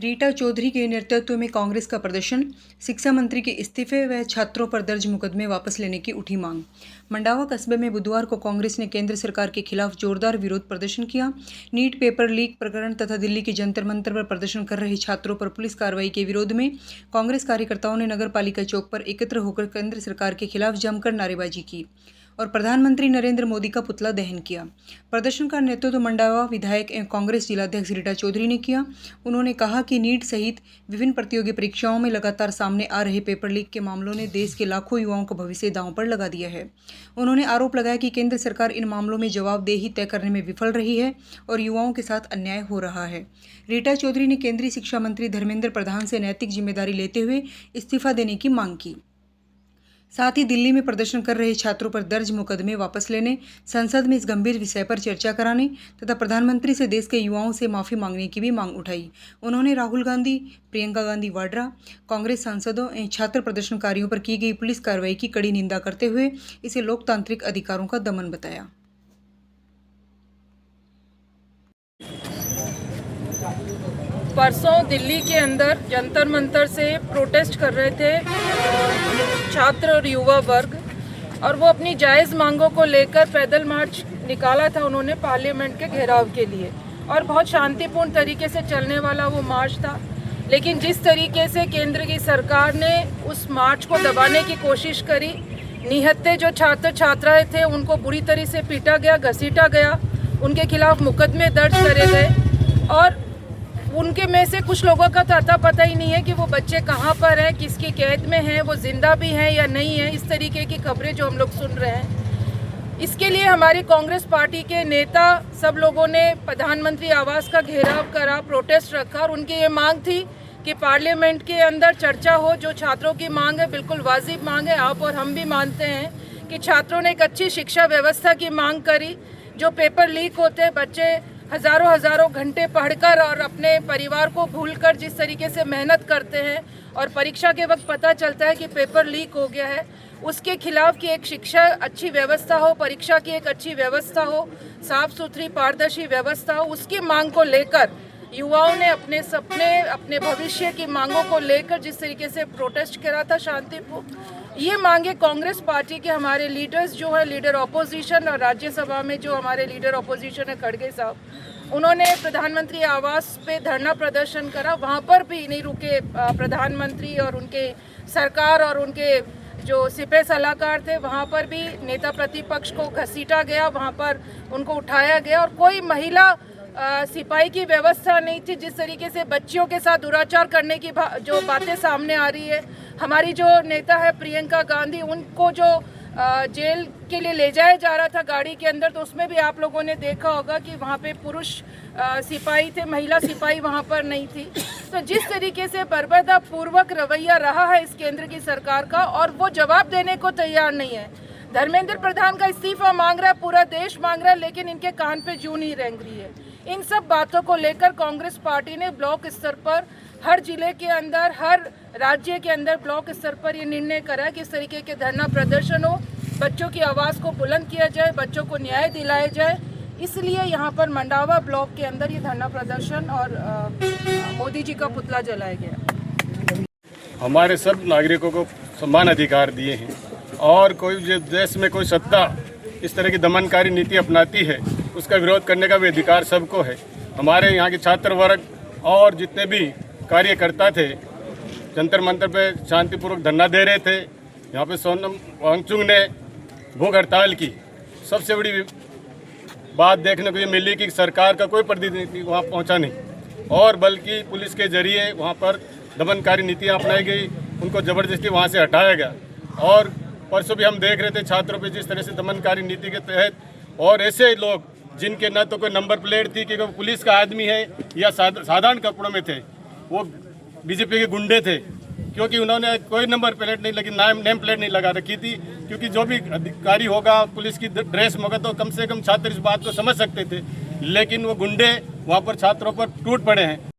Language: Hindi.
रीटा चौधरी के नेतृत्व में कांग्रेस का प्रदर्शन, शिक्षा मंत्री के इस्तीफे व छात्रों पर दर्ज मुकदमे वापस लेने की उठी मांग। मंडावा कस्बे में बुधवार को कांग्रेस ने केंद्र सरकार के खिलाफ जोरदार विरोध प्रदर्शन किया। नीट पेपर लीक प्रकरण तथा दिल्ली के जंतर मंतर पर प्रदर्शन कर रहे छात्रों पर पुलिस कार्रवाई के विरोध में कांग्रेस कार्यकर्ताओं ने नगर पालिका चौक पर एकत्र होकर केंद्र सरकार के खिलाफ जमकर नारेबाजी की और प्रधानमंत्री नरेंद्र मोदी का पुतला दहन किया। प्रदर्शन का नेतृत्व मंडावा विधायक एवं कांग्रेस जिलाध्यक्ष रीटा चौधरी ने किया। उन्होंने कहा कि नीट सहित विभिन्न प्रतियोगी परीक्षाओं में लगातार सामने आ रहे पेपर लीक के मामलों ने देश के लाखों युवाओं का भविष्य दांव पर लगा दिया है। उन्होंने आरोप लगाया कि केंद्र सरकार इन मामलों में जवाबदेही तय करने में विफल रही है और युवाओं के साथ अन्याय हो रहा है। रीटा चौधरी ने केंद्रीय शिक्षा मंत्री धर्मेंद्र प्रधान से नैतिक जिम्मेदारी लेते हुए इस्तीफा देने की मांग की। साथ ही दिल्ली में प्रदर्शन कर रहे छात्रों पर दर्ज मुकदमे वापस लेने, संसद में इस गंभीर विषय पर चर्चा कराने तथा प्रधानमंत्री से देश के युवाओं से माफ़ी मांगने की भी मांग उठाई। उन्होंने राहुल गांधी, प्रियंका गांधी वाड्रा, कांग्रेस सांसदों एवं छात्र प्रदर्शनकारियों पर की गई पुलिस कार्रवाई की कड़ी निंदा करते हुए इसे लोकतांत्रिक अधिकारों का दमन बताया। परसों दिल्ली के अंदर जंतर मंतर से प्रोटेस्ट कर रहे थे छात्र और युवा वर्ग, और वो अपनी जायज़ मांगों को लेकर पैदल मार्च निकाला था उन्होंने पार्लियामेंट के घेराव के लिए, और बहुत शांतिपूर्ण तरीके से चलने वाला वो मार्च था। लेकिन जिस तरीके से केंद्र की सरकार ने उस मार्च को दबाने की कोशिश करी, निहत्थे जो छात्र छात्राएं थे उनको बुरी तरह से पीटा गया, घसीटा गया, उनके खिलाफ मुकदमे दर्ज करे गए, और उनके में से कुछ लोगों का तो अता पता ही नहीं है कि वो बच्चे कहाँ पर हैं, किसकी कैद में हैं, वो जिंदा भी हैं या नहीं है। इस तरीके की खबरें जो हम लोग सुन रहे हैं, इसके लिए हमारी कांग्रेस पार्टी के नेता सब लोगों ने प्रधानमंत्री आवास का घेराव करा, प्रोटेस्ट रखा, और उनकी ये मांग थी कि पार्लियामेंट के अंदर चर्चा हो। जो छात्रों की मांग है बिल्कुल वाजिब मांग है, आप और हम भी मानते हैं कि छात्रों ने एक अच्छी शिक्षा व्यवस्था की मांग करी। जो पेपर लीक होते हैं, बच्चे हज़ारों घंटे पढ़कर और अपने परिवार को भूलकर जिस तरीके से मेहनत करते हैं और परीक्षा के वक्त पता चलता है कि पेपर लीक हो गया है, उसके खिलाफ की एक शिक्षा अच्छी व्यवस्था हो, परीक्षा की एक अच्छी व्यवस्था हो, साफ सुथरी पारदर्शी व्यवस्था हो, उसकी मांग को लेकर युवाओं ने अपने सपने, अपने भविष्य की मांगों को लेकर जिस तरीके से प्रोटेस्ट करा था शांतिपूर्ण, ये मांगे कांग्रेस पार्टी के हमारे लीडर्स जो है, लीडर ऑपोजिशन, और राज्यसभा में जो हमारे लीडर ऑपोजिशन है खड़गे साहब, उन्होंने प्रधानमंत्री आवास पे धरना प्रदर्शन करा। वहाँ पर भी नहीं रुके प्रधानमंत्री और उनके सरकार, और उनके जो सिपह सलाहकार थे वहाँ पर भी नेता प्रतिपक्ष को घसीटा गया, वहाँ पर उनको उठाया गया, और कोई महिला सिपाही की व्यवस्था नहीं थी। जिस तरीके से बच्चियों के साथ दुराचार करने की जो बातें सामने आ रही है, हमारी जो नेता है प्रियंका गांधी, उनको जो जेल के लिए ले जाया जा रहा था गाड़ी के अंदर, तो उसमें भी आप लोगों ने देखा होगा कि वहाँ पे पुरुष सिपाही थे, महिला सिपाही वहाँ पर नहीं थी। तो जिस तरीके से बर्बरता पूर्वक रवैया रहा है इस केंद्र की सरकार का, और वो जवाब देने को तैयार नहीं है। धर्मेंद्र प्रधान का इस्तीफा मांग रहा है, पूरा देश मांग रहा है, लेकिन इनके कान पे जूं नहीं रेंग रही है। इन सब बातों को लेकर कांग्रेस पार्टी ने ब्लॉक स्तर पर, हर जिले के अंदर, हर राज्य के अंदर ब्लॉक स्तर पर ये निर्णय करा कि इस तरीके के धरना प्रदर्शन हो, बच्चों की आवाज़ को बुलंद किया जाए, बच्चों को न्याय दिलाया जाए। इसलिए यहाँ पर मंडावा ब्लॉक के अंदर ये धरना प्रदर्शन और मोदी जी का पुतला जलाया गया। हमारे सब नागरिकों को समान अधिकार दिए हैं, और कोई देश में कोई सत्ता इस तरह की दमनकारी नीति अपनाती है, उसका विरोध करने का भी अधिकार सबको है। हमारे यहाँ के छात्र वर्ग और जितने भी कार्यकर्ता थे जंतर मंतर पे शांतिपूर्वक धरना दे रहे थे। यहाँ पे सोनम वांगचुक ने भूख हड़ताल की। सबसे बड़ी बात देखने को ये मिली कि सरकार का कोई प्रतिनिधि वहाँ पहुँचा नहीं, और बल्कि पुलिस के जरिए वहाँ पर दमनकारी नीतियाँ अपनाई गई, उनको ज़बरदस्ती वहाँ से हटाया गया। और परसों भी हम देख रहे थे छात्रों पे जिस तरह से दमनकारी नीति के तहत, और ऐसे लोग जिनके न तो कोई नंबर प्लेट थी कि वो पुलिस का आदमी है या साधारण कपड़ों में थे, वो बीजेपी के गुंडे थे, क्योंकि उन्होंने कोई नंबर प्लेट नहीं लगी, नेम प्लेट नहीं लगा रखी थी। क्योंकि जो भी अधिकारी होगा, पुलिस की ड्रेस में होगा, तो कम से कम छात्र इस बात को समझ सकते थे, लेकिन वो गुंडे वहाँ पर छात्रों पर टूट पड़े हैं।